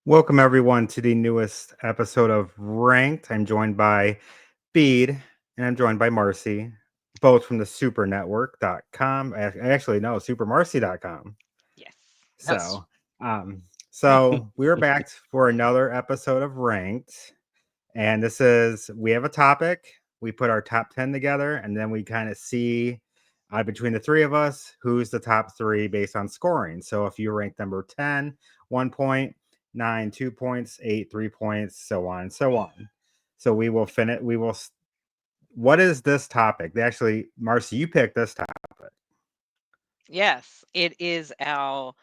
Welcome everyone to the newest episode of Ranked. I'm joined by Bede and I'm joined by Marcey, both from the supernetwork.com. Actually, no, supermarcy.com. Yes. Yes. So, so we're back for another episode of Ranked. And we have a topic. We put our top 10 together and then we kind of see between the three of us who's the top three based on scoring. So if you rank number 10, 1 point, 9, 2 points, 8, 3 points, so on and so on. So we will finish. What is this topic? Actually, Marcy, you picked this topic. Yes, it is our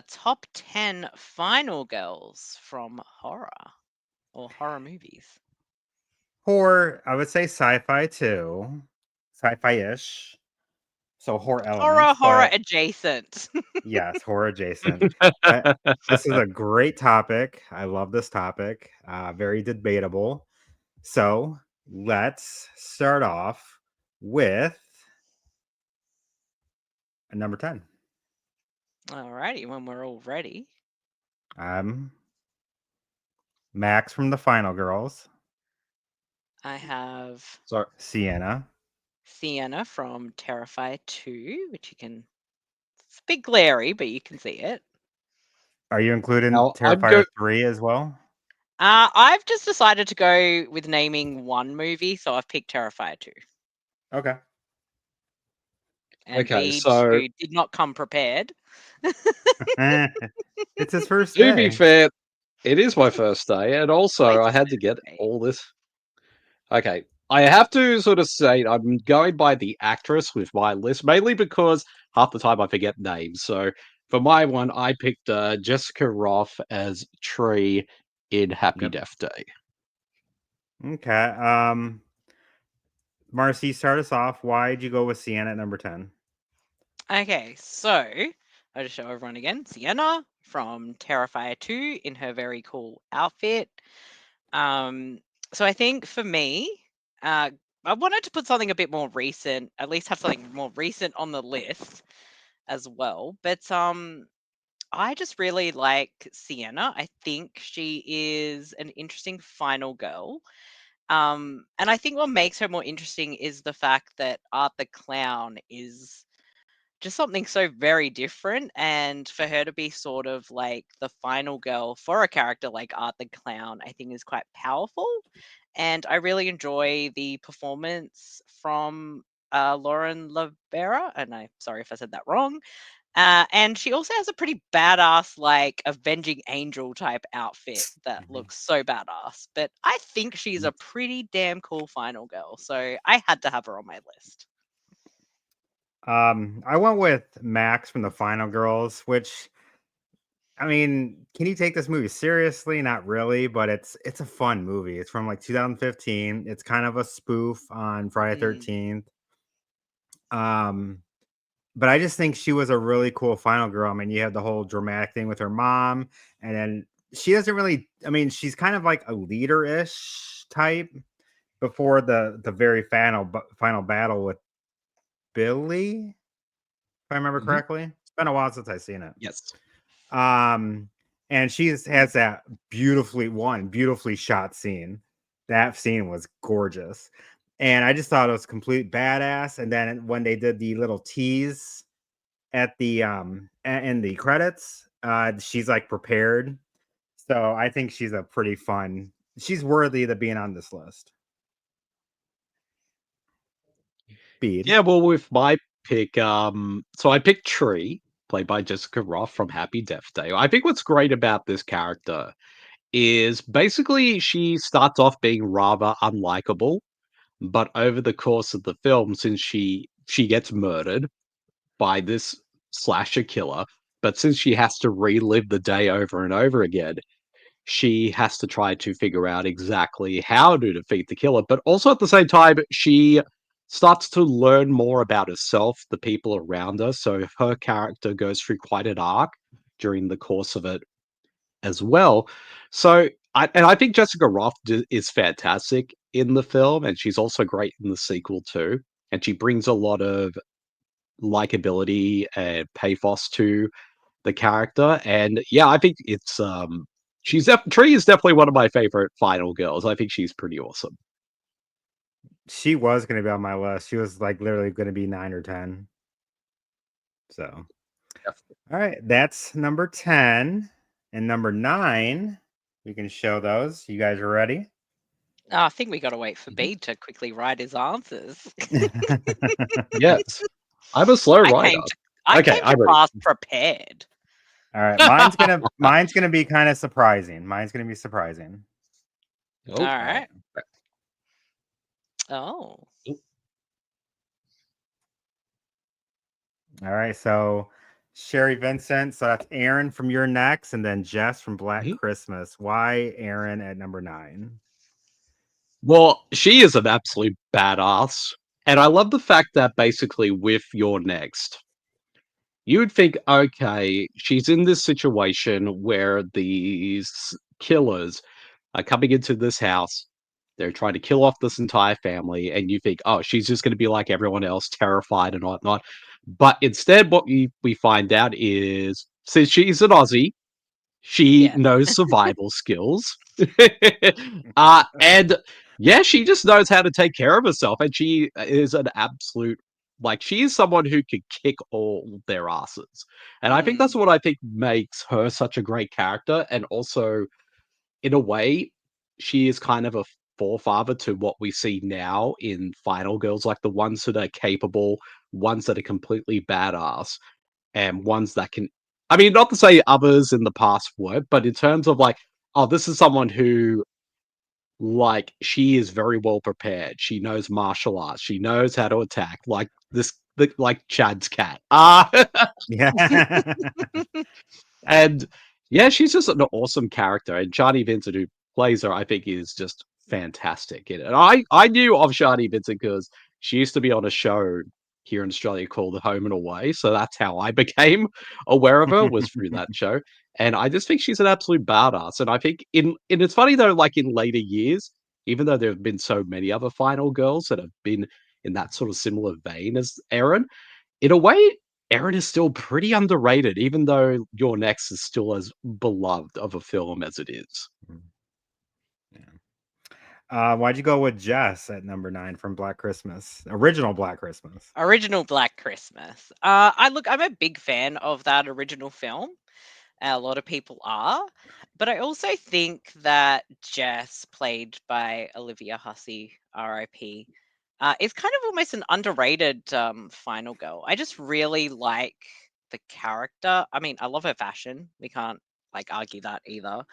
top 10 final girls from horror or horror movies. Horror, I would say sci-fi too, sci-fi-ish. So horror Horror, elements, horror but adjacent. yes, horror adjacent. But this is a great topic. I love this topic. Very debatable. So let's start off with number 10. Alrighty, when we're all ready, Um, Max from the Final Girls, I have So Sienna. Sienna from Terrifier 2, which it's a bit glary, but you can see it. Are you including now I'm Terrifier 3 as well? I've just decided to go with naming one movie, so I've picked Terrifier 2. Okay. And okay. Bede, So who did not come prepared. It's his first to be day. fair, it is my first day, and also Wait I a had to minute, get wait. all this. Okay, I have to sort of say I'm going by the actress with my list, mainly because half the time I forget names. So for my one, I picked Jessica Roth as Tree in Happy Yep. Death Day. Okay. Marcy, start us off. Why'd you go with Sienna at number 10? Okay, so I'll just show everyone again. Sienna from Terrifier 2 in her very cool outfit. So I think for me, I wanted to put something a bit more recent, at least have something more recent on the list as well. But I just really like Sienna. I think she is an interesting final girl. And I think what makes her more interesting is the fact that Art the Clown is just something so very different, and for her to be sort of like the final girl for a character like Art the Clown, I think is quite powerful. And I really enjoy the performance from Lauren Lavera, and I'm sorry if I said that wrong. And she also has a pretty badass, like avenging angel type outfit that looks so badass. But I think she's a pretty damn cool final girl, so I had to have her on my list. I went with Max from the Final Girls, which I mean, can you take this movie seriously? Not really, but it's a fun movie. It's from like 2015. It's kind of a spoof on Friday Mm. 13th. Um, but I just think she was a really cool final girl. I mean, you have the whole dramatic thing with her mom, and then she doesn't really. I mean, she's kind of like a leader-ish type before the very final battle with Billy, if I remember Mhm. correctly. It's been a while since I've seen it. Yes. Um, and has that beautifully shot scene. That scene was gorgeous. And I just thought it was complete badass. And then when they did the little tease at the in the credits, she's like prepared. So I think she's worthy of being on this list. Speed. Yeah, well, with my pick, so I picked Tree, played by Jessica Roth from Happy Death Day. I think what's great about this character is basically she starts off being rather unlikable, but over the course of the film, since she gets murdered by this slasher killer, but since she has to relive the day over and over again, she has to try to figure out exactly how to defeat the killer. But also at the same time, she starts to learn more about herself, the people around her. So her character goes through quite an arc during the course of it as well. So I think Jessica Roth is fantastic in the film, and she's also great in the sequel too. And she brings a lot of likability and pathos to the character. And yeah, I think it's Tree is definitely one of my favorite final girls. I think she's pretty awesome. She was going to be on my list. She was like literally going to be 9 or 10. So, Definitely. all right, that's number 10 and number 9. We can show those. You guys are ready? Oh, I think we got to wait for Mhm. Bede to quickly write his answers. Yes, I'm a slow I writer. came to I Okay, came I'm to ready. class prepared. All right, mine's gonna be kind of surprising. Mine's gonna be surprising. Oh, All All right. right. Oh. All right, so Sherry Vincent. So that's Aaron from Your Next, and then Jess from Black Mhm. Christmas. Why Aaron at number 9? Well, she is an absolute badass, and I love the fact that basically with Your Next, you would think, okay, she's in this situation where these killers are coming into this house. They're trying to kill off this entire family, and you think, oh, she's just going to be like everyone else, terrified and whatnot. But instead, what we find out is, since she's an Aussie, she Yeah. knows survival skills. And yeah, she just knows how to take care of herself. And she is an absolute, like, she is someone who could kick all their asses. And I think that's Mm. what I think makes her such a great character. And also, in a way, she is kind of a forefather to what we see now in Final Girls, like the ones that are capable, ones that are completely badass, and ones that can, I mean, not to say others in the past weren't, but in terms of like, oh, this is someone who, like, she is very well prepared. She knows martial arts. She knows how to attack, like Chad's cat. Yeah. And yeah, she's just an awesome character. And Shani Vincent, who plays her, I think is just fantastic in it. And I knew of Shani Vincent because she used to be on a show here in Australia called Home and Away. So that's how I became aware of her, was through that show. And I just think she's an absolute badass. And I think and it's funny though, like in later years, even though there have been so many other final girls that have been in that sort of similar vein as Erin, in a way, Erin is still pretty underrated, even though Your Next is still as beloved of a film as it is. Why'd you go with Jess at number 9 from Black Christmas? Original Black Christmas. Original Black Christmas. I'm a big fan of that original film. A lot of people are. But I also think that Jess, played by Olivia Hussey, RIP, is kind of almost an underrated final girl. I just really like the character. I mean, I love her fashion. We can't like argue that either.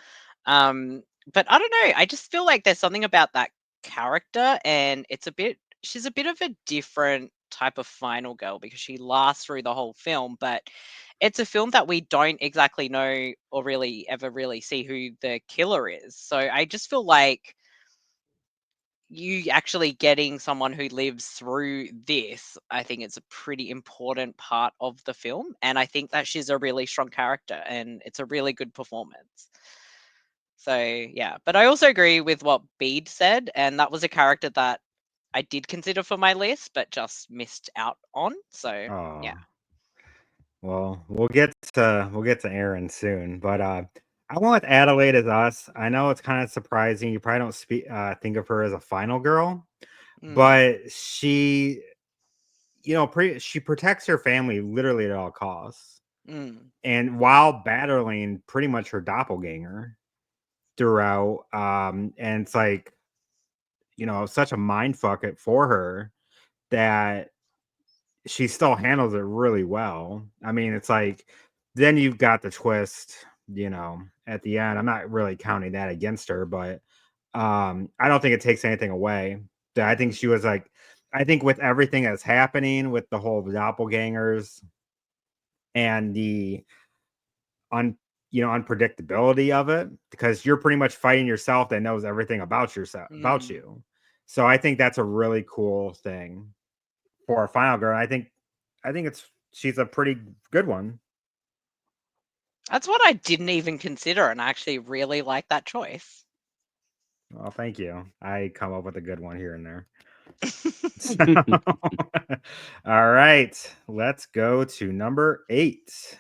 Um, but I don't know. I just feel like there's something about that character, and she's a bit of a different type of final girl because she lasts through the whole film, but it's a film that we don't exactly know or really ever really see who the killer is. So I just feel like you actually getting someone who lives through this, I think it's a pretty important part of the film. And I think that she's a really strong character and it's a really good performance. So yeah, but I also agree with what Bede said, and that was a character that I did consider for my list, but just missed out on. So Oh. yeah. Well, we'll get to Aaron soon, but I went with Adelaide as us. I know it's kind of surprising. You probably don't think of her as a final girl, Mm, but she, she protects her family literally at all costs, mm, and while battling pretty much her doppelganger throughout. And it's like, such a mind fuck it for her that she still handles it really well. I mean, it's like then you've got the twist, at the end. I'm not really counting that against her, but I don't think it takes anything away. I think she was like, I think with everything that's happening with the whole doppelgangers and the un unpredictability of it, because you're pretty much fighting yourself that knows everything about mm. you. So I think that's a really cool thing for a final girl. I think she's a pretty good one. That's what I didn't even consider, and I actually really like that choice. Well, thank you. I come up with a good one here and there. So, all right, let's go to number 8.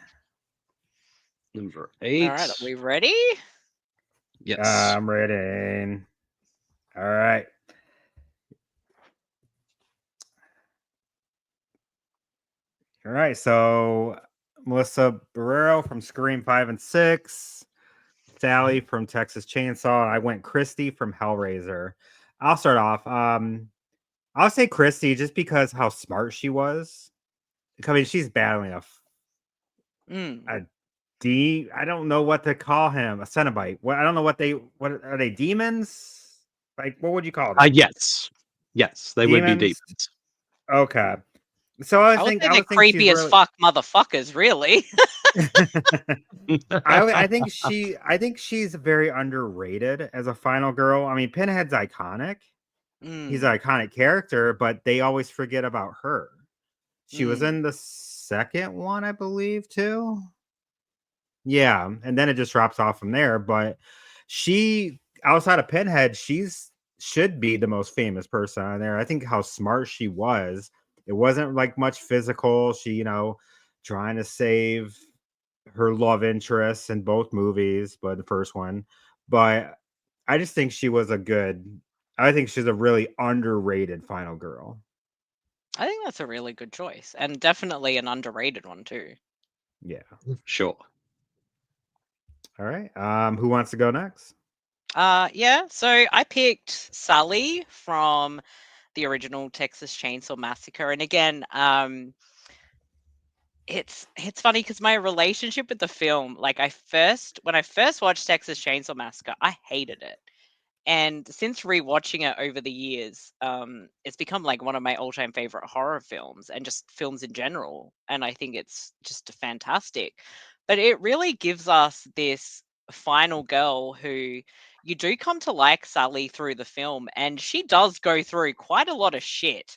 Number All right, are 8. we ready? Yes. I'm ready. All right. All right. So Melissa Barrero from Scream 5 and 6. Sally from Texas Chainsaw. And I went Christy from Hellraiser. I'll start off. I'll say Christy just because how smart she was. I mean, she's battling Mm. a I don't know what to call him. A Cenobite. What I don't know what are they demons? Like what would you call them? Yes. Yes, they would be Demons. demons. Okay. So I I would think say I they're would think she's creepy as really fuck motherfuckers, really. I think she's very underrated as a final girl. I mean, Pinhead's iconic. He's Mm, an iconic character, but they always forget about her. She was mm. in the second one, I believe, too. Yeah, and then it just drops off from there. But she, outside of Pinhead, she's should be the most famous person on there. I think how smart she was. It wasn't like much physical. She, trying to save her love interest in both movies, but the first one. But I just think she was I think she's a really underrated final girl. I think that's a really good choice, and definitely an underrated one too. Yeah. Sure. All right. Who wants to go next? Yeah. So I picked Sully from the original Texas Chainsaw Massacre, and again, it's funny because my relationship with the film, like when I first watched Texas Chainsaw Massacre, I hated it. And since rewatching it over the years, it's become like one of my all-time favorite horror films and just films in general. And I think it's just fantastic. But it really gives us this final girl who you do come to like Sally through the film, and she does go through quite a lot of shit.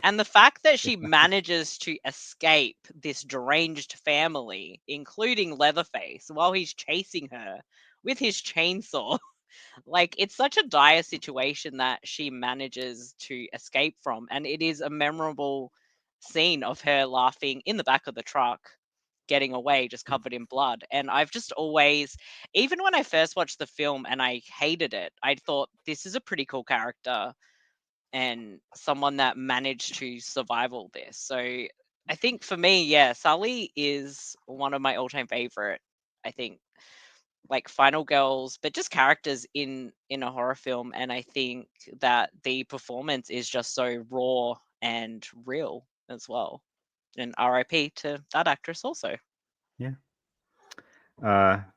And the fact that she manages to escape this deranged family, including Leatherface, while he's chasing her with his chainsaw, like it's such a dire situation that she manages to escape from. And it is a memorable scene of her laughing in the back of the truck, getting away, just covered in blood. And I've just always, even when I first watched the film and I hated it, I thought this is a pretty cool character and someone that managed to survive all this. So I think for me, yeah, Sully is one of my all-time favorite. I think like final girls, but just characters in a horror film. And I think that the performance is just so raw and real as well. And RIP to that actress also. Yeah.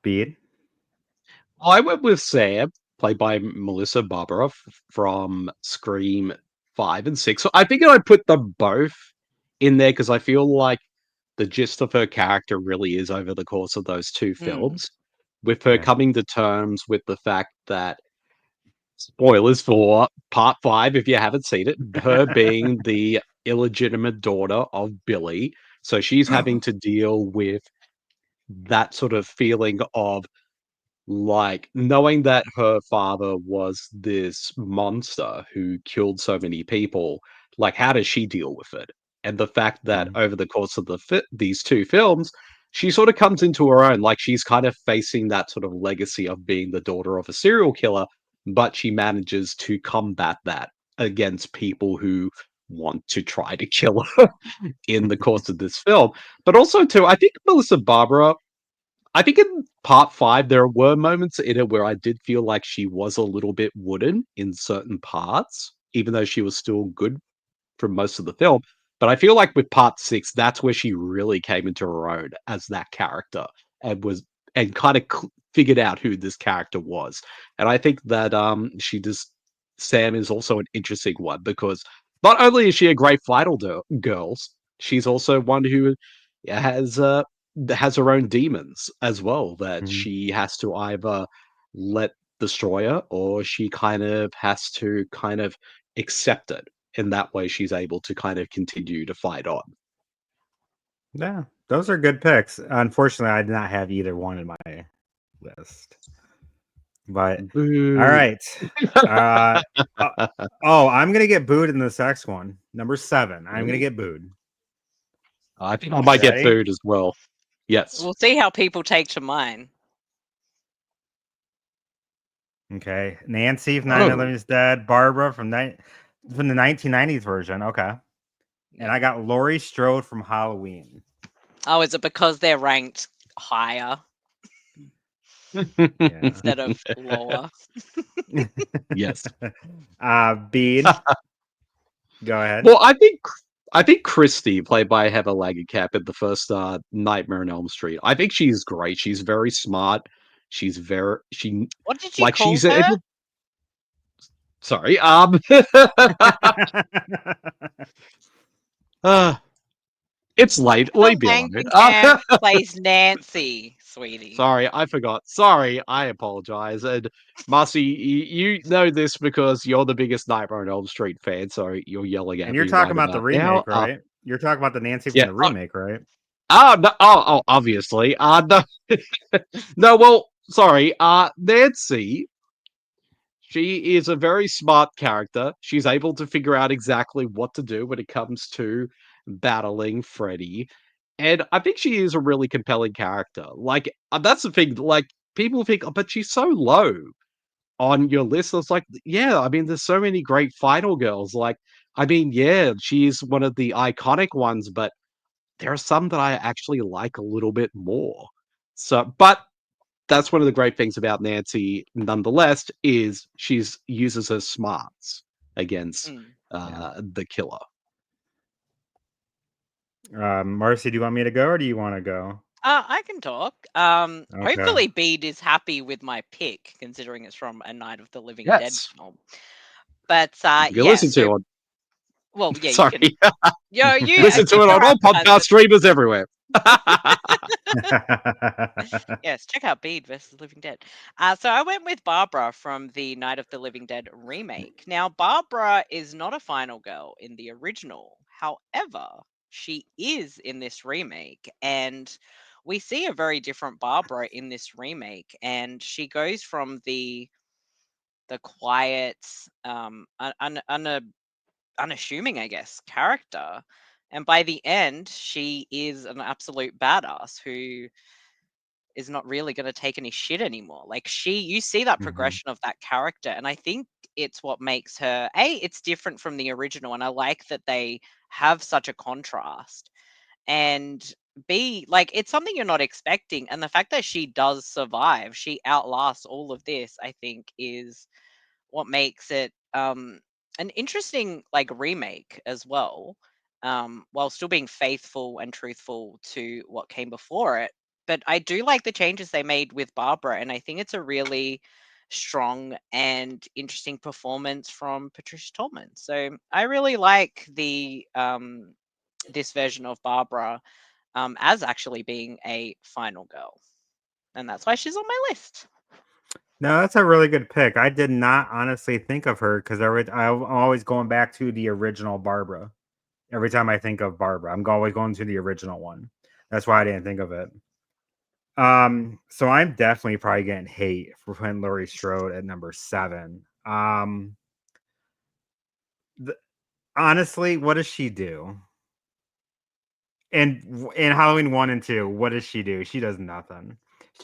Bede. I went with Sam, played by Melissa Barbara from Scream 5 and 6. So I figured I'd put them both in there because I feel like the gist of her character really is over the course of those two Mm. films, with her Yeah. coming to terms with the fact that, spoilers for part 5 if you haven't seen it, her being the illegitimate daughter of Billy. So she's having to deal with that sort of feeling of like, knowing that her father was this monster who killed so many people, like, how does she deal with it? And the fact that Mhm. over the course of these 2 films, she sort of comes into her own, like, she's kind of facing that sort of legacy of being the daughter of a serial killer, but she manages to combat that against people who want to try to kill her in the course of this film. But also too, I think Melissa Barbara, I think in part 5, there were moments in it where I did feel like she was a little bit wooden in certain parts, even though she was still good for most of the film. But I feel like with part 6, that's where she really came into her own as that character and was and kind of figured out who this character was. And I think that she just Sam is also an interesting one because not only is she a great final girls, she's also one who has has her own demons as well that Mhm. she has to either let destroy her or she kind of has to kind of accept it. In that way, she's able to kind of continue to fight on. Yeah, those are good picks. Unfortunately, I did not have either one in my list. But all Boo. right. Uh, uh, I'm gonna get booed in this next one. Number 7. I'm gonna Ooh. get booed. I think I You might get ready? booed as well. Yes. We'll see how people take to mine. Okay. Nancy from Night of the Oh, Living Dead. Barbara from the 1990s version. Okay. And I got Laurie Strode from Halloween. Oh, is it because they're ranked higher Yeah. instead of lower? yes. Bede. Go ahead. Well, I think Christy, played by Heather Langenkamp in the first Nightmare on Elm Street. I think she's great. She's very smart. She What did you like call she's her? able. Sorry. uh, it's late. Heather Leave me alone. Langenkamp plays Nancy, sweetie. Sorry, I forgot. Sorry, I apologize. And Marcy, you know this because you're the biggest Nightmare on Elm Street fan, so you're yelling And at you're me talking right about the about now. remake, right? You're talking about the Nancy from Yeah. the remake, right? No, obviously. No, no. Well, sorry. Nancy. She is a very smart character. She's able to figure out exactly what to do when it comes to battling Freddy. And I think she is a really compelling character. Like, that's the thing. Like, people think, oh, but she's so low on your list. It's like, yeah, I mean, there's so many great final girls. Like, I mean, yeah, she's one of the iconic ones, but there are some that I actually like a little bit more. So, but that's one of the great things about Nancy, nonetheless, is she's uses her smarts against Mm. Yeah. the killer. Marcy, do you want me to go or do you want to go? I can talk. Okay. Hopefully Bede is happy with my pick, considering it's from a Night of the Living Dead Yes, film. But you can yeah, listen to so it on. well, yeah, you can. Sorry, Yo, you listen to keep it your on all advertisement. podcast streamers everywhere. Yes, check out Bede versus Living Dead. So I went with Barbara from the Night of the Living Dead remake. Now, Barbara is not a final girl in the original. However, she is in this remake, and we see a very different Barbara in this remake. And she goes from the quiet, unassuming, I guess, character, and by the end, she is an absolute badass who is not really going to take any shit anymore. Like you see that Mhm. progression of that character, and I think it's what makes her it's different from the original, and I like that they have such a contrast. And B, like it's something you're not expecting, and the fact that she does survive, she outlasts all of this, I think is what makes it an interesting like remake as well, while still being faithful and truthful to what came before it. But I do like the changes they made with Barbara, and I think it's a really strong and interesting performance from Patricia Tallman. So I really like the this version of Barbara as actually being a final girl, and that's why she's on my list. No, that's a really good pick. I did not honestly think of her because I'm always going back to the original Barbara. Every time I think of Barbara, I'm always going to the original one. That's why I didn't think of it. So I'm definitely probably getting hate for putting Laurie Strode at number 7. Th- Honestly, what does she do? And in Halloween 1 and 2, what does she do? She does nothing.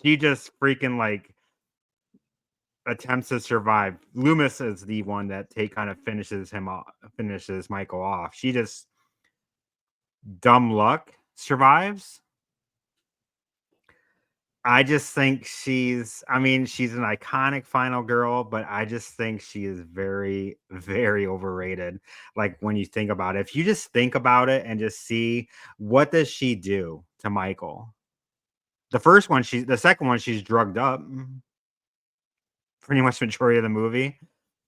She just freaking like attempts to survive. Loomis is the one that kind of finishes Michael off. She just dumb luck survives. I just think she's an iconic final girl, but I just think she is very, very overrated. Like when you think about it, if you just think about it and just see what does she do to Michael? The second one, she's drugged up pretty much majority of the movie,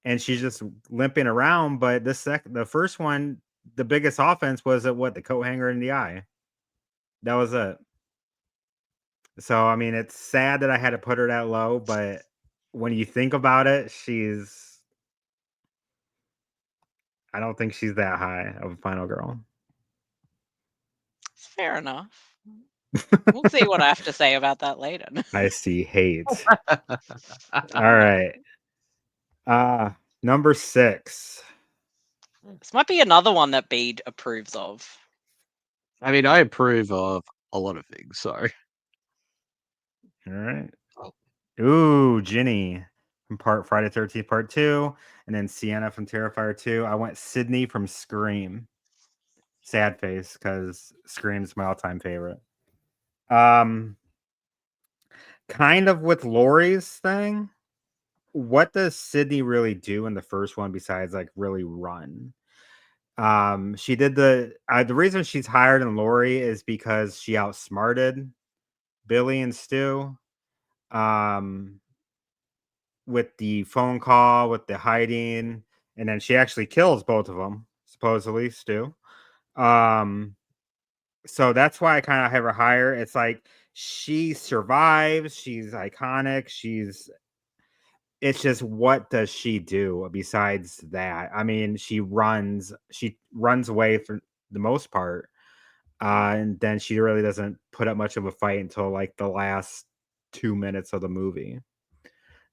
and she's just limping around. But the first one, the biggest offense was the coat hanger in the eye. That was it. So, I mean, it's sad that I had to put her that low, but when you think about it, I don't think she's that high of a final girl. Fair enough. We'll see what I have to say about that later. I see hate. All right. Number 6. This might be another one that Bede approves of. I mean, I approve of a lot of things. So All right. Ooh, Ginny. from Friday 13th Part 2, and then Sienna from Terrifier 2. I went Sydney from Scream. Sad face, because Scream's my all-time favorite. Kind of with Laurie's thing, what does Sydney really do in the first one besides like really run? She did the reason she's higher than Laurie is because she outsmarted Billy and Stu. With the phone call, with the hiding, and then she actually kills both of them, supposedly, Stu. So that's why I kind of have her higher. It's like she survives, she's iconic, it's just what does she do besides that? I mean, she runs away for the most part. And then she really doesn't put up much of a fight until like the last 2 minutes of the movie.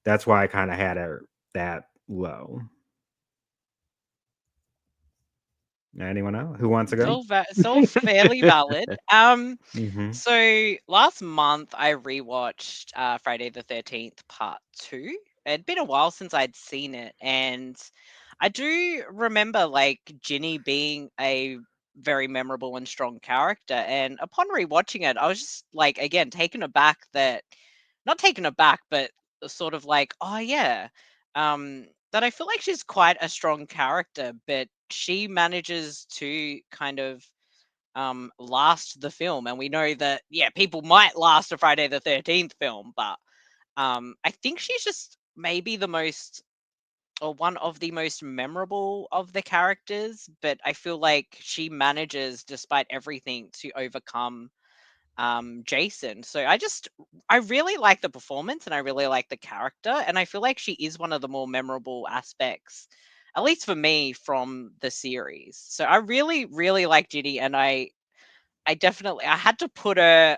That's why I kind of had her that low. Anyone else who wants to go? It's all fairly valid. Mm-hmm. So last month I rewatched Friday the 13th Part 2. It'd been a while since I'd seen it, and I do remember like Ginny being a very memorable and strong character. And upon rewatching it, I was just like, again, taken aback that, not taken aback, but sort of like, oh yeah, that I feel like she's quite a strong character, but she manages to kind of last the film. And we know that, yeah, people might last a Friday the 13th film, but I think she's just maybe the most, or one of the most memorable of the characters, but I feel like she manages, despite everything, to overcome Jason. So I really like the performance and I really like the character, and I feel like she is one of the more memorable aspects, at least for me, from the series. So I really, really like Ginny, and I definitely, I had to put her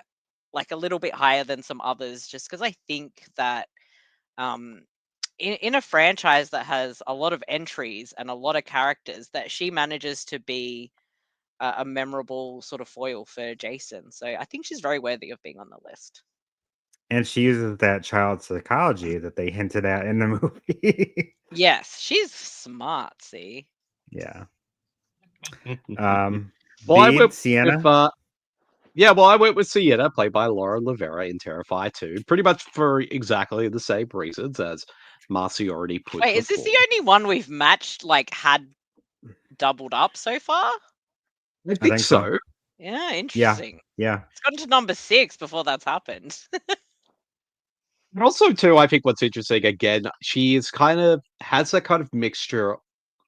like a little bit higher than some others, just because I think that um in a franchise that has a lot of entries and a lot of characters, that she manages to be a memorable sort of foil for Jason. So I think she's very worthy of being on the list. And she uses that child psychology that they hinted at in the movie. Yes, she's smart, see? Yeah. Well, I Bede, went with Sienna. I went with Sienna, played by Laura Rivera in Terrifier 2, pretty much for exactly the same reasons as Marcy already put Wait, is this before. the only one we've matched, like, had doubled up so far? I I think think so. so. Yeah, Yeah. interesting. Yeah. It's gotten to number 6 before that's happened. But also, too, I think what's interesting, again, she is kind of has that kind of mixture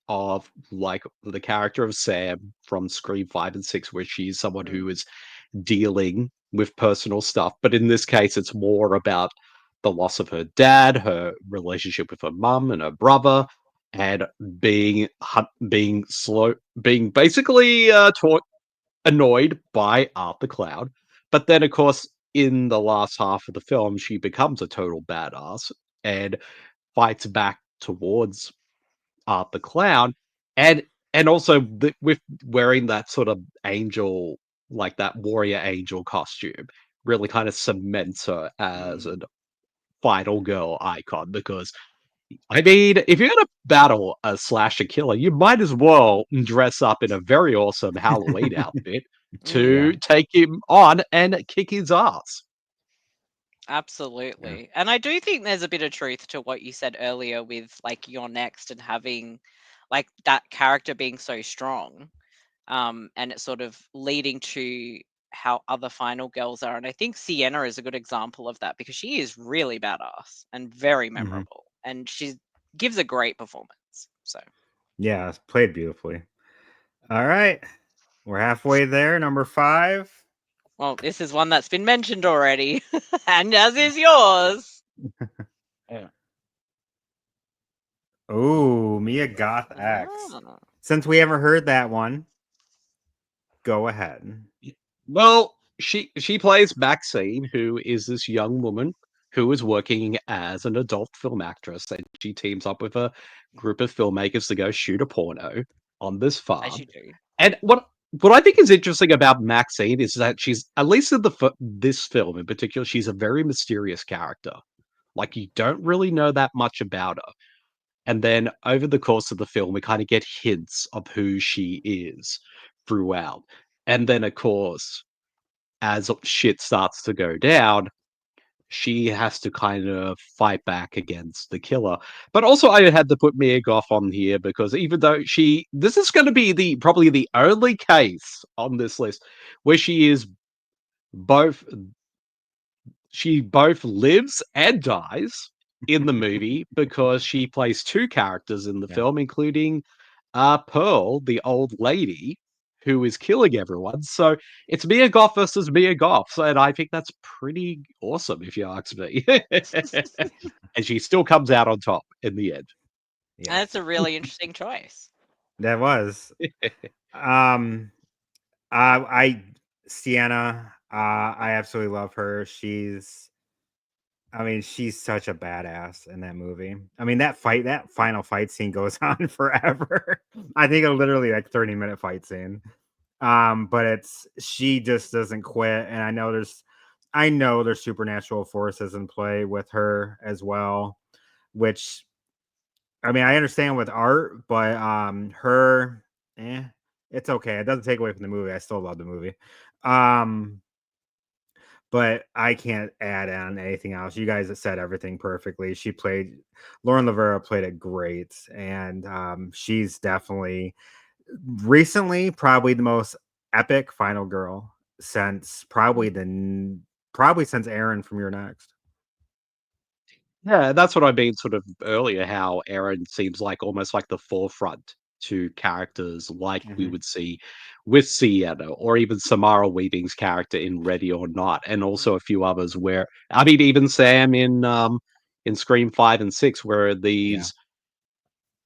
of like the character of Sam from Scream 5 and 6, where she's someone who Mm, is dealing with personal stuff. But in this case, it's more about the loss of her dad, her relationship with her mum and her brother, and being basically annoyed by Art the Clown. But then, of course, in the last half of the film, she becomes a total badass and fights back towards Art the Clown, and also with wearing that sort of angel, like that warrior angel costume, really kind of cements her as mm. a final girl icon. Because I mean, if you're gonna battle a slasher killer, you might as well dress up in a very awesome Halloween outfit Yeah. to take him on and kick his ass. Yeah. Absolutely. And I do think there's a bit of truth to what you said earlier with like You're Next and having like that character being so strong. And it's sort of leading to how other final girls are. And I think Sienna is a good example of that because she is really badass and very Hmm. memorable. And she gives a great performance. So Yeah. It's played beautifully. All right. We're halfway there. Number 5. well, this is one that's been mentioned already. And as is yours. Yeah. Oh, Mia Goth X. Ah. Since we haven't heard that one, go ahead. Well, she plays Maxine, who is this young woman who is working as an adult film actress, and she teams up with a group of filmmakers to go shoot a porno on this As farm. you do. And what I think is interesting about Maxine is that she's, at least in this film in particular, she's a very mysterious character. Like, you don't really know that much about her. And then over the course of the film, we kind of get hints of who she is throughout. And then, of course, as shit starts to go down, she has to kind of fight back against the killer. But also, I had to put Mia Goth on here because even though this is going to be probably the only case on this list where both she both lives and dies in the movie because she plays two characters in the Yeah. film, including Pearl, the old lady who is killing everyone. So it's Mia Goth versus Mia Goth, and I think that's pretty awesome, if you ask me. And she still comes out on top in the end. That's Yes. a really interesting choice. That was. Um I Sienna, I absolutely love her. She's such a badass in that movie. I mean, that final fight scene goes on forever. I think a literally like 30-minute fight scene. But she just doesn't quit, and I know there's supernatural forces in play with her as well, which I mean, I understand with art, but her eh, it's okay. It doesn't take away from the movie. I still love the movie. Um but I can't add on anything else. You guys have said everything perfectly. Lauren Lavera played it great, and she's definitely recently probably the most epic final girl since probably since Aaron from Your Next. Yeah, that's what I mean sort of earlier, how Aaron seems like almost like the forefront to characters like we Mhm. would see with Sienna or even Samara Weaving's character in Ready or Not, and also a few others where I mean even Sam in Scream 5 and 6, where Yeah. these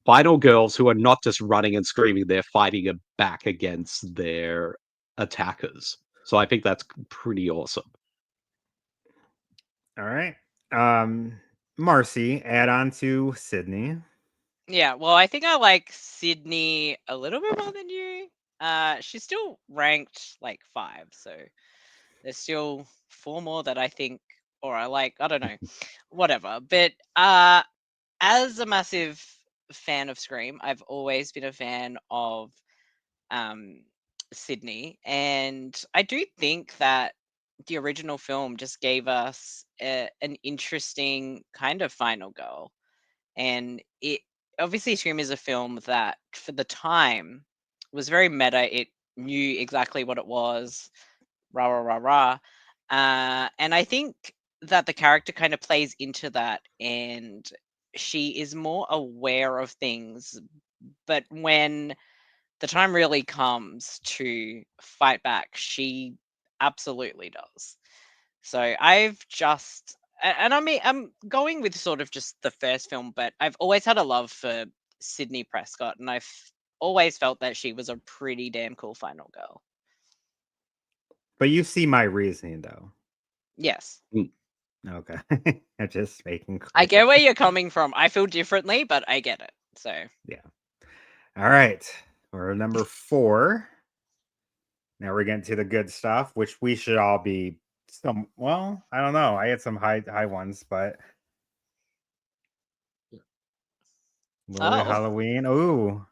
final girls who are not just running and screaming, they're fighting back against their attackers. So I think that's pretty awesome. All right. Marcy, add on to Sydney. Yeah, well, I think I like Sydney a little bit more than you. She's still ranked like 5, so there's still 4 more that I think, or I like. I don't know, whatever. But as a massive fan of Scream, I've always been a fan of um, Sydney, and I do think that the original film just gave us an interesting kind of final girl, and it obviously Scream is a film that for the time was very meta. It knew exactly what it was, rah rah rah rah, and I think that the character kind of plays into that, and she is more aware of things, but when the time really comes to fight back, she absolutely does. So and I mean, I'm going with sort of just the first film, but I've always had a love for Sydney Prescott, and I've always felt that she was a pretty damn cool final girl. But you see my reasoning though. Yes. Mm. Okay. I'm just making I clear. get where you're coming from. I feel differently, but I get it. So, Yeah. All right. We're number 4. Now we're getting to the good stuff, which we should all be well, I don't know. I had some high ones, but Lori oh, Halloween. Ooh,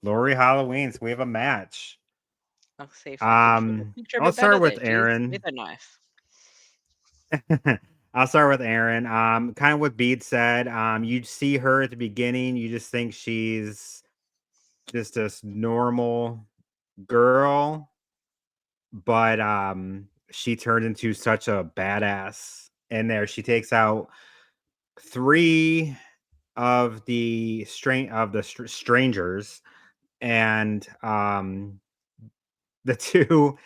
Lori Halloween. So we have a match. I'll see if I can draw the picture a I'll bit better start there. with Geez, with Aaron. a knife. I'll start with Aaron. Kind of what Bede said. You see her at the beginning, you just think she's just this normal girl, but she turned into such a badass in there. She takes out 3 of the strangers, and the 2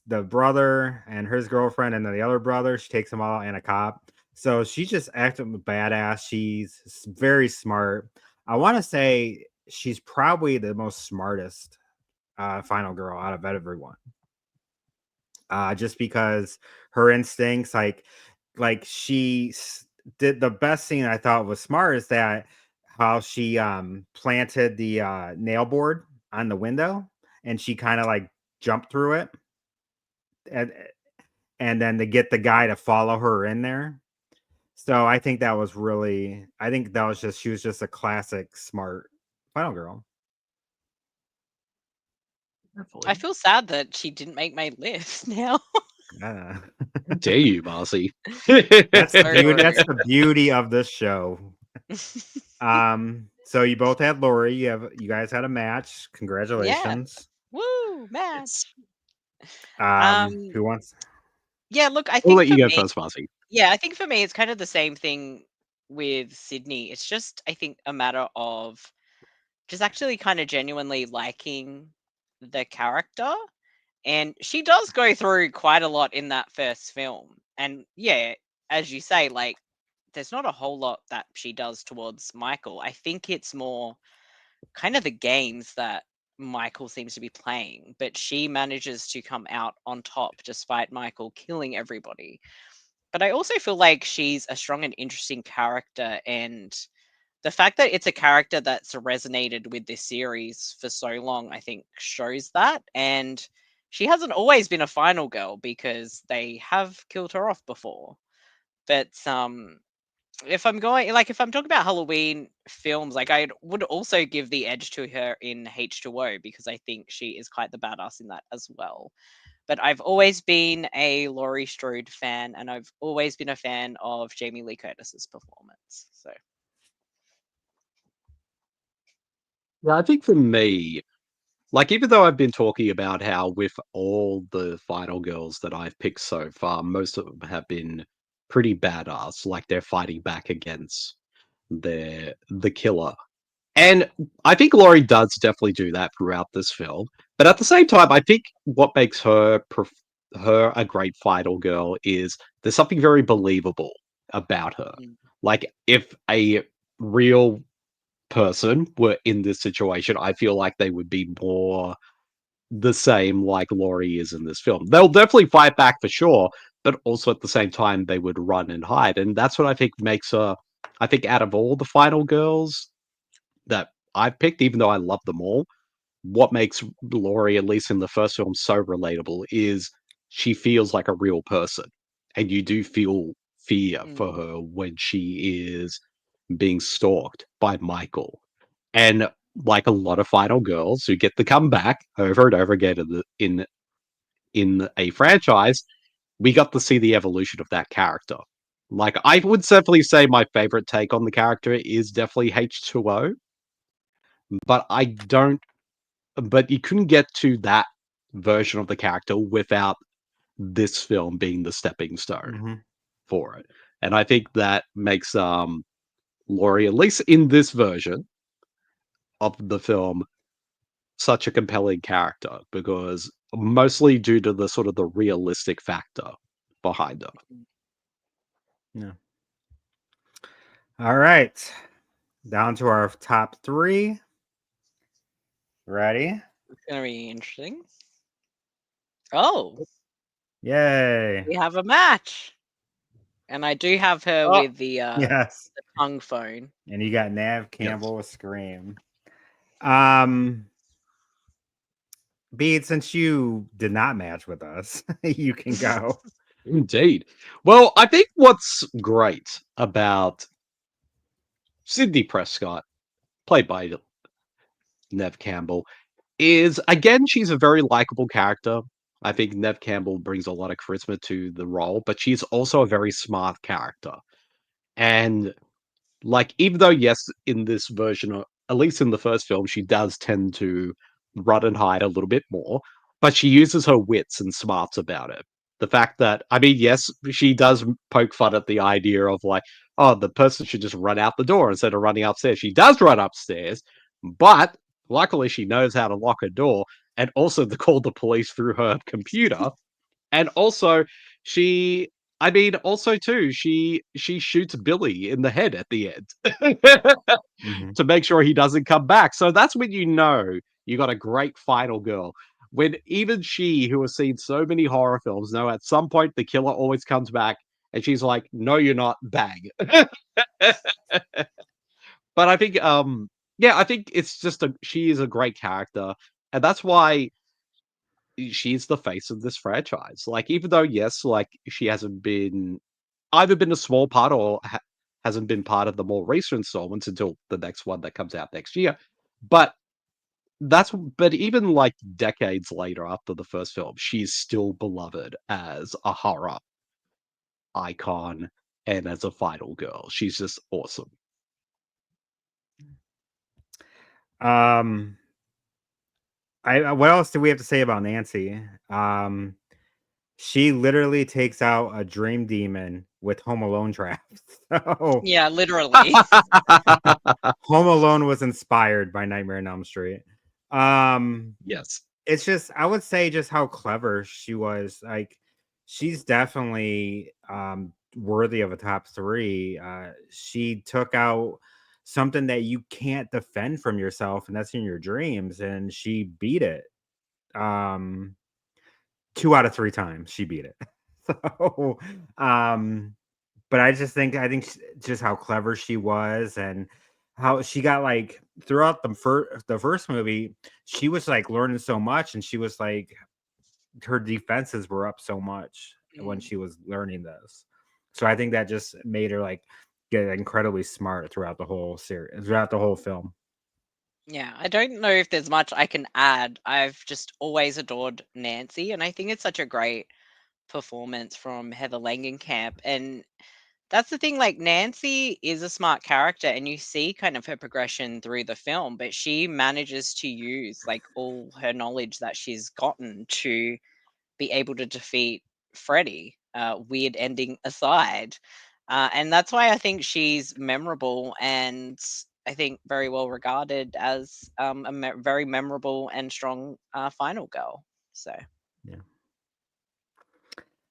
the brother and his girlfriend, and then the other brother, she takes them all out, and a cop. So she's just acting badass. She's very smart. I want to say she's probably the most smartest final girl out of everyone. Just because her instincts, like did the best scene I thought was smart is that how she planted the nail board on the window, and she kind of like jumped through it, and and then to get the guy to follow her in there. So I think that was really, I think that was just, she was just a classic smart final girl. I feel sad that she didn't make my list now. Yeah. How dare you, Marcy? That's the Sorry, beauty. That's Lori. the beauty of this show. So you both had Lori. You guys had a match. Yeah. Congratulations. Woo, Yes. match. Who wants? Yeah, look, I We'll think let you for go me, first, Marcy. yeah, I think for me, it's kind of the same thing with Sydney. It's just, I think, a matter of just actually kind of genuinely liking the character. And she does go through quite a lot in that first film. And yeah, as you say, like, there's not a whole lot that she does towards Michael. I think it's more kind of the games that Michael seems to be playing, but she manages to come out on top despite Michael killing everybody. But I also feel like she's a strong and interesting character, and the fact that it's a character that's resonated with this series for so long, I think shows that. And she hasn't always been a final girl because they have killed her off before. But if I'm going, like, if I'm talking about Halloween films, like, I would also give the edge to her in H2O because I think she is quite the badass in that as well. But I've always been a Laurie Strode fan, and I've always been a fan of Jamie Lee Curtis's performance. So Yeah, I think for me, like, even though I've been talking about how with all the final girls that I've picked so far, most of them have been pretty badass, like they're fighting back against the killer. And I think Laurie does definitely do that throughout this film. But at the same time, I think what makes her a great final girl is there's something very believable about her. mm, Like if a real person were in this situation, I feel like they would be more the same like Laurie is in this film. They'll definitely fight back for sure, but also at the same time they would run and hide. And that's what I think makes her I think out of all the final girls that I've picked, even though I love them all, what makes Laurie, at least in the first film, so relatable is she feels like a real person. And you do feel fear for mm, her when she is being stalked by Michael. And like a lot of final girls who get to come back over and over again in a franchise, we got to see the evolution of that character. Like I would simply say my favorite take on the character is definitely H2O, but I don't but you couldn't get to that version of the character without this film being the stepping stone Mhm. for it. And I think that makes Laurie, at least in this version of the film, such a compelling character because mostly due to the sort of the realistic factor behind her. mm. Yeah. All right. Down to our top 3. Ready? It's gonna be interesting. Oh, Yay. we have a match, and I do have her Oh, with the Yes. tongue phone. And you got Nav yes. Campbell with Scream. Um, Bede, since you did not match with us, you can go. Indeed. Well, I think what's great about Sydney Prescott, played by Nev Campbell, is again she's a very likable character. I think Nev Campbell brings a lot of charisma to the role, but she's also a very smart character. And like even though yes, in this version, or at least in the first film, she does tend to run and hide a little bit more, but she uses her wits and smarts about it. The fact that I mean, yes, she does poke fun at the idea of like, oh, the person should just run out the door instead of running upstairs. She does run upstairs, but luckily she knows how to lock her door and also to call the police through her computer. And also, she I mean, also too, she shoots Billy in the head at the end Mhm. to make sure he doesn't come back. So that's when you know you got a great final girl. When even she, who has seen so many horror films, know at some point the killer always comes back, and she's like, "No, you're not." Bang. But I think, yeah, I think it's just a she is a great character, and that's why she's the face of this franchise. Like, even though, yes, like she hasn't been either been a small part or hasn't been part of the more recent installments until the next one that comes out next year. But but even like decades later after the first film, she's still beloved as a horror icon and as a final girl. She's just awesome. Um, what else do we have to say about Nancy? She literally takes out a dream demon with Home Alone traps. So Yeah, literally. Home Alone was inspired by Nightmare on Elm Street. Um, Yes. it's just I would say just how clever she was. Like she's definitely worthy of a top 3. She took out something that you can't defend from yourself, and that's in your dreams, and she beat it. Um 2 out of 3 times she beat it. So, but I think just how clever she was and how she got like throughout the first movie, she was like learning so much and she was like her defenses were up so much when Mm. she was learning this. So I think that just made her like get incredibly smart throughout the whole series, throughout the whole film. Yeah, I don't know if there's much I can add. I've just always adored Nancy, and I think it's such a great performance from Heather Langenkamp. And that's the thing, like Nancy is a smart character, and you see kind of her progression through the film, but she manages to use like all her knowledge that she's gotten to be able to defeat Freddy, weird ending aside. And that's why I think she's memorable and I think very well regarded as a very memorable and strong final girl. So, Yeah.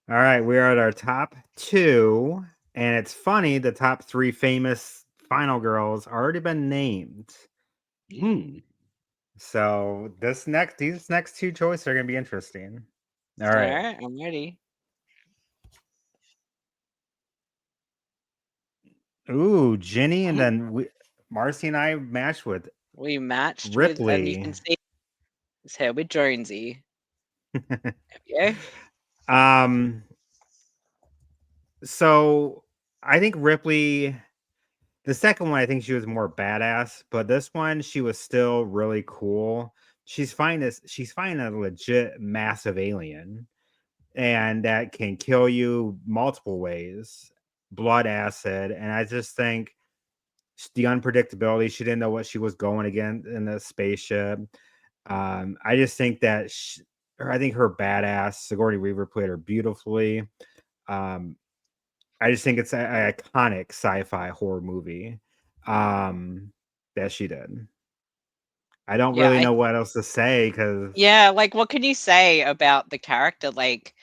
All right, we are at our top 2, and it's funny the top 3 famous final girls already been named. Mm. So these next 2 choices are gonna be interesting. All all right. right, I'm ready. Ooh, Ginny, and Mhm. then Marcy and I matched with We matched with, and you Ripley. can see it's here with Jonesy. Yeah. um, so I think Ripley, the second one, I think she was more badass, but this one she was still really cool. She's finding a legit massive alien, and that can kill you multiple ways, blood acid, and I just think the unpredictability. She didn't know what she was going again in the spaceship. I just think that I think her badass Sigourney Weaver played her beautifully. Um, I just think it's an iconic sci-fi horror movie that she did. I don't Yeah, really I know what else to say because yeah, like what can you say about the character? Like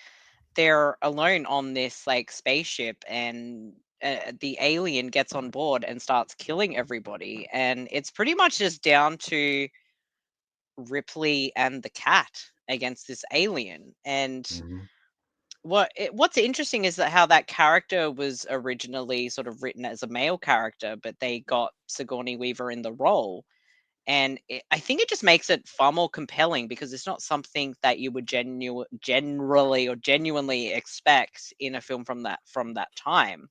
they're alone on this like spaceship and the alien gets on board and starts killing everybody, and it's pretty much just down to Ripley and the cat against this alien. And what's interesting is that how that character was originally sort of written as a male character, but they got Sigourney Weaver in the role, and I think it just makes it far more compelling because it's not something that you would generally or genuinely expect in a film from that time.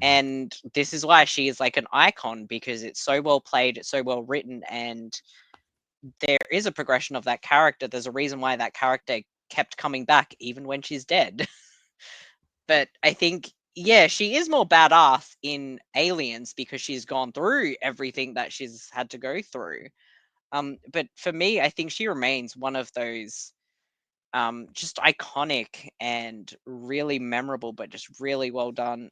And this is why she is like an icon because it's so well played, it's so well written, and there is a progression of that character. There's a reason why that character kept coming back even when she's dead. But I think, yeah, she is more badass in Aliens because she's gone through everything that she's had to go through. But for me, I think she remains one of those just iconic and really memorable, but just really well done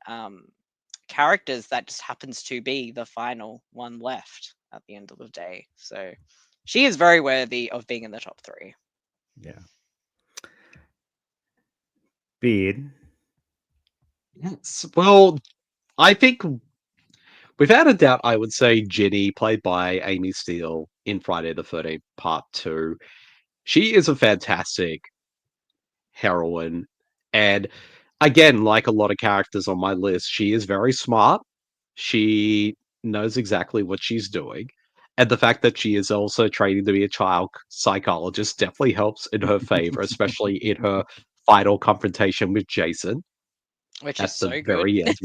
characters that just happens to be the final one left at the end of the day. So she is very worthy of being in the top 3. yeah, Bede. Yes. Well, I think without a doubt, I would say Ginny, played by Amy Steele in Friday the 13th Part 2. She is a fantastic heroine. And again, like a lot of characters on my list, she is very smart. She knows exactly what she's doing. And the fact that she is also training to be a child psychologist definitely helps in her favor, especially in her final confrontation with Jason. which is at the so good. very end.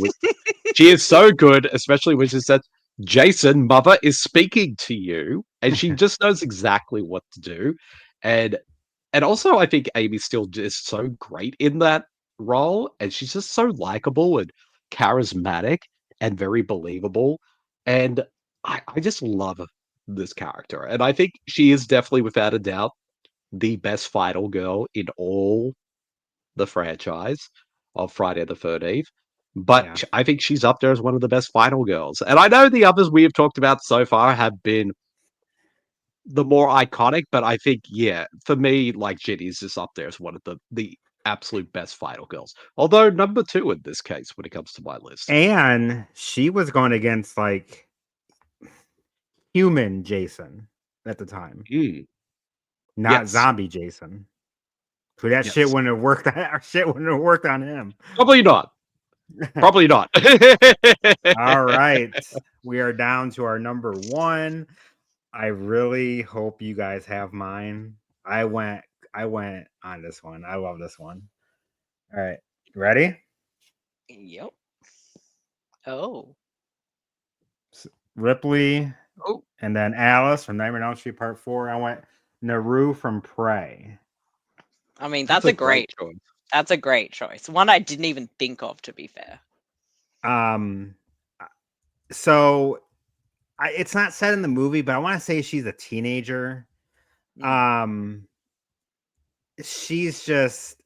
She is so good, especially when she said, "Jason, mother is speaking to you," and she just knows exactly what to do. And also, I think Amy Steele is so great in that role, and she's just so likable and charismatic and very believable. And I just love this character, and I think she is definitely, without a doubt, the best final girl in all the franchise of Friday the 13th. But Yeah. I think she's up there as one of the best final girls. And I know the others we have talked about so far have been the more iconic, but I think, yeah, for me, like Ginny's just up there as one of the absolute best final girls. Although number two in this case, when it comes to my list. And she was going against like human Jason at the time, Mm, not yes, zombie Jason. So that shit yes. wouldn't have worked. Our shit wouldn't have worked on him. Probably not. Probably not. All right, we are down to our number one. I really hope you guys have mine. I went on this one. I love this one. All right, ready? Yep. Oh. Ripley Oh, and then Alice from Nightmare on Elm Street Part 4. I went Naru from Prey. I mean, that's that's a a great great choice. that's a great choice. One I didn't even think of, to be fair. Um, so it's not said in the movie, but I want to say she's a teenager. Mm. She's just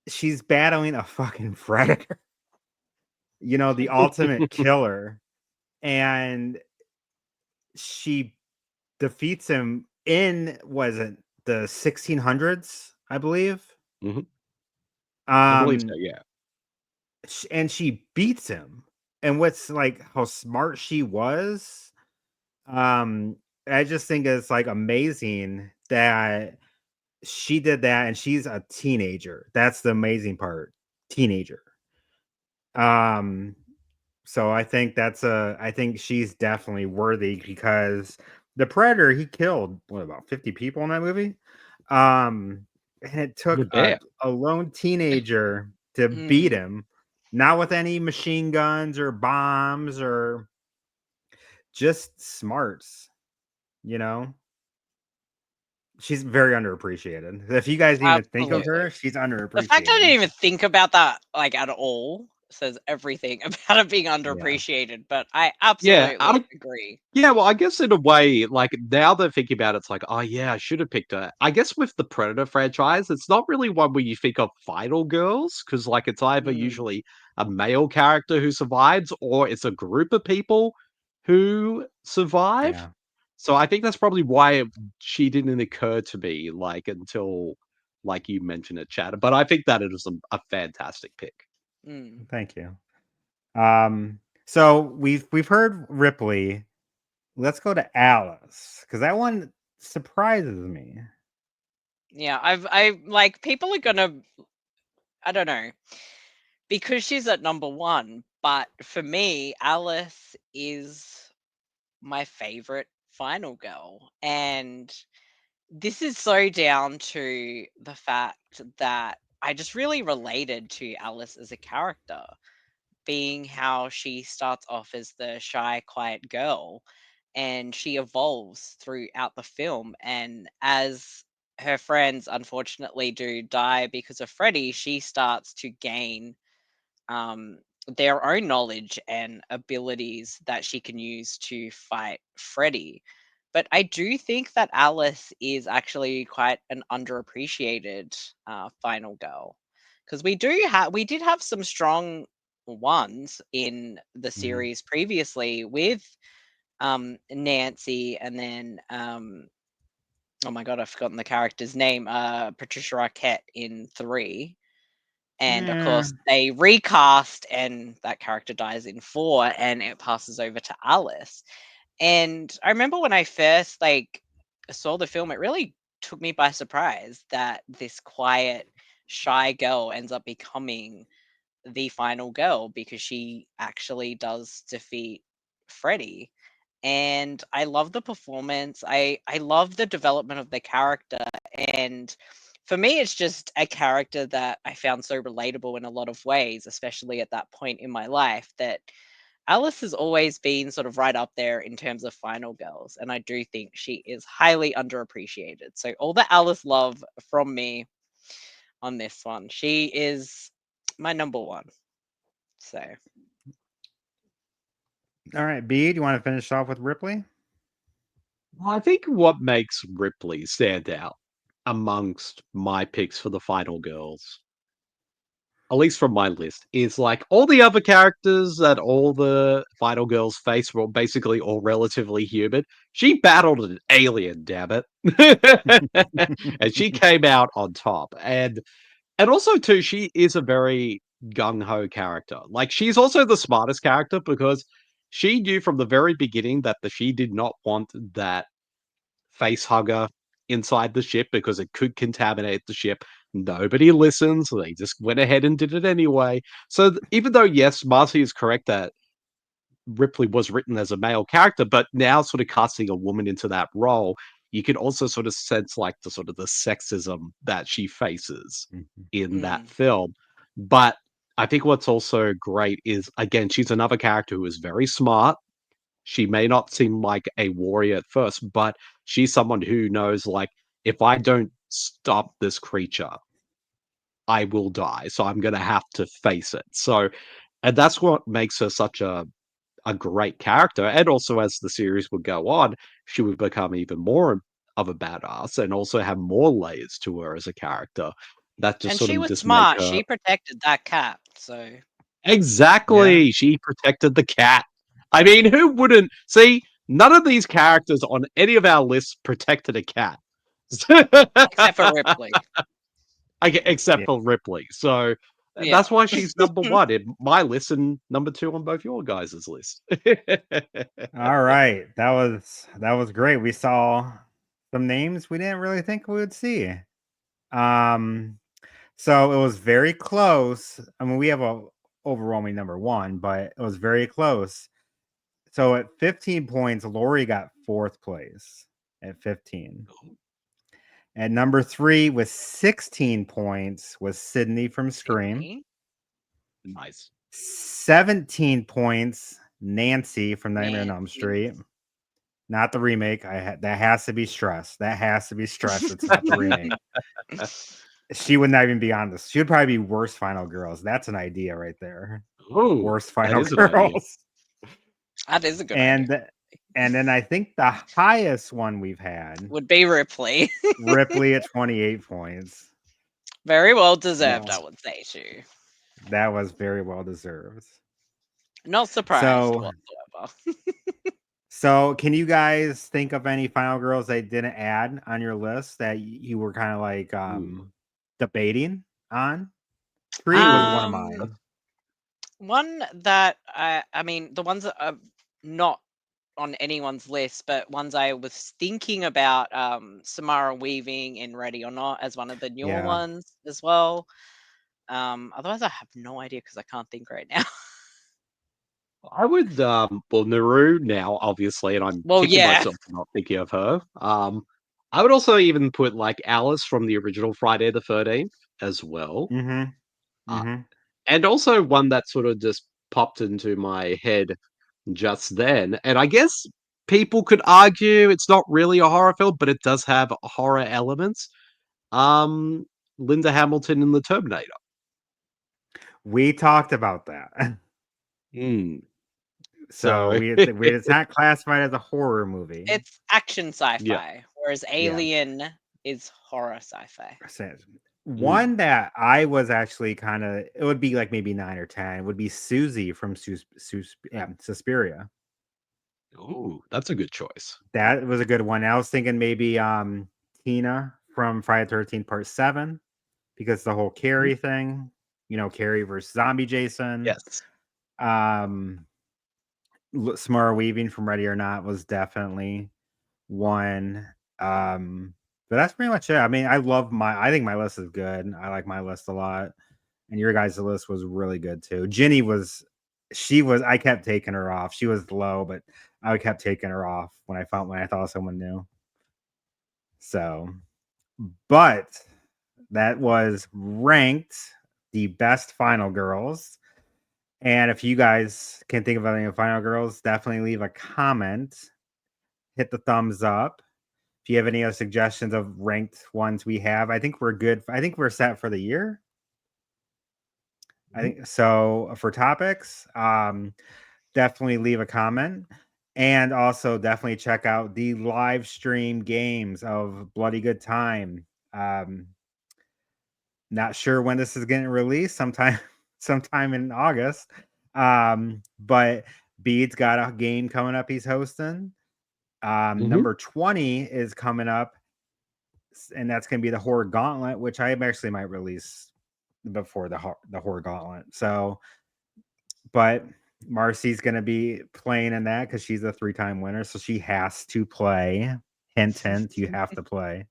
she's battling a fucking predator, the ultimate killer, and she defeats him in was it the 1600s, I believe. Mhm. I believe so, Um, yeah. and she beats him. And what's like how smart she was. Um, I just think it's like amazing that she did that, and she's a teenager. That's the amazing part. Teenager. Um, so I think she's definitely worthy because the Predator, he killed what about 50 people in that movie? And it took Yeah. a lone teenager to beat Mm. him, not with any machine guns or bombs or just smarts, you know? She's very underappreciated. If you guys even think of Absolutely. her, she's The fact I didn't underappreciated. even think about that, like, at all says everything about it being Yeah. underappreciated, but I Yeah, absolutely agree. yeah, well, I guess in a way, like now that thinking about it, it's like, oh yeah, I should have picked her. I guess with the Predator franchise, it's not really one where you think of final girls, because like it's either Mm. usually a male character who survives, or it's a group of people who survive. Yeah. So I think that's probably why she didn't occur to me like until like you mentioned it, Chad. But I think that it is a fantastic pick. Mm. Thank you. So we've heard Ripley. Let's go to Alice because that one surprises me. Yeah, I like, people are gonna, I don't know, because she's at number one, but for me, Alice is my favorite final girl. And this is so down to the fact that I just really related to Alice as a character, being how she starts off as the shy, quiet girl and she evolves throughout the film. And as her friends unfortunately do die because of Freddy, she starts to gain um, their own knowledge and abilities that she can use to fight Freddy. But I do think that Alice is actually quite an underappreciated final girl, because we did have some strong ones in the Mhm. series previously with Nancy, and then oh my god, I've forgotten the character's name. Patricia Arquette in 3, and of Yeah, course they recast and that character dies in 4 and it passes over to Alice. And I remember when I first like saw the film, it really took me by surprise that this quiet, shy girl ends up becoming the final girl, because she actually does defeat Freddy. And I love the performance. I love the development of the character. And for me, it's just a character that I found so relatable in a lot of ways, especially at that point in my life, that Alice has always been sort of right up there in terms of final girls, and I do think she is highly underappreciated. So all the Alice love from me on this one. She is my number one. So All right, B, do you want to finish off with Ripley? Well, I think what makes Ripley stand out amongst my picks for the final girls, at least from my list, is like all the other characters that all the final girls face were basically all relatively human. She battled an alien, damn it. And she came out on top. And also too, she is a very gung ho character. Like she's also the smartest character because she knew from the very beginning that she did not want that face hugger inside the ship because it could contaminate the ship. Nobody listens. So they just went ahead and did it anyway. So even though yes, Marcy is correct that Ripley was written as a male character, but now sort of casting a woman into that role, you can also sort of sense like the sort of the sexism that she faces in that film. But I think what's also great is again, she's another character who is very smart. She may not seem like a warrior at first, but she's someone who knows like if I don't stop this creature, I will die. So I'm gonna have to face it. So and that's what makes her such a great character. And also, as the series would go on, she would become even more of a badass and also have more layers to her as a character. That just and sort she of was just make smart. her She protected that cat. So exactly. She protected the cat. I mean, who wouldn't see? None of these characters on any of our lists protected a cat, except for Ripley. Except Yeah. for Ripley. So Yeah. that's why she's number one in my list and number two on both your guys' list. All right. That was great. We saw some names we didn't really think we would see. Um so it was very close. I mean, we have a overwhelming number one, but it was very close. So at 15 points, Lori got fourth place at 15. At number 3 with 16 points was Sydney from Scream. Sydney. Nice. 17 points, Nancy from Nightmare on Elm Nancy. Street. Not the remake. That has to be stressed. That has to be stressed. It's not the remake. She would not even be on this. She would probably be worst final girls. That's an idea right there. Oh, Worst that final is an idea. girls. That is a good idea. And then I think the highest one we've had Would be Ripley. Ripley at 28 points. Very well deserved, Yeah. I would say too. That was very well deserved. Not surprised So, whatsoever. so can you guys think of any final girls they didn't add on your list that you were kind of like debating on? 3 was one of mine. One that I mean, the ones that are not on anyone's list, but ones I was thinking about, Samara Weaving in Ready or Not as one of the newer Yeah. ones as well. Otherwise, I have no idea because I can't think right now. I would well Naru now, obviously, and I'm Well, kicking yeah. myself for not thinking of her. I would also even put like Alice from the original Friday the 13th as well. Mm-hmm. And also one that sort of just popped into my head just then. And I guess people could argue it's not really a horror film, but it does have horror elements. Linda Hamilton in The Terminator. We talked about that. Hmm. So So it's not classified as a horror movie. It's action sci-fi, Yeah. whereas Alien is horror sci-fi. One that I was actually kind of, it would be like maybe 9 or 10, would be Susie from Suspiria. Ooh, that's a good choice. That was a good one. I was thinking maybe Tina from Friday the 13th Part 7, because the whole Carrie thing, Carrie versus zombie Jason. Yes. Samara Weaving from Ready or Not was definitely one. But that's pretty much it. I mean, I think my list is good. I like my list a lot. And your guys' list was really good too. Ginny I kept taking her off. She was low, but I kept taking her off when I thought of someone new. So, but that was ranked the best Final Girls. And if you guys can think of any Final Girls, definitely leave a comment. Hit the thumbs up. If you have any other suggestions of ranked ones we have, I think we're good. I think we're set for the year. I think so. For topics, definitely leave a comment. And also definitely check out the live stream games of Bloody Good Time. Not sure when this is getting released, sometime in August. But Bede's got a game coming up he's hosting. Number 20 is coming up, and that's going to be the Horror Gauntlet, which I actually might release before the Horror Gauntlet. So, but Marcey's going to be playing in that because she's a 3-time winner, so she has to play. Hint, hint, you have to play.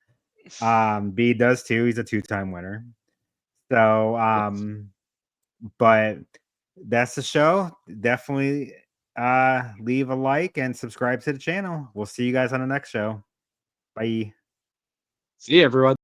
Bede does too. He's a 2-time winner. So, but that's the show. Definitely leave a like and subscribe to the channel. We'll see you guys on the next show. Bye. See you, everyone.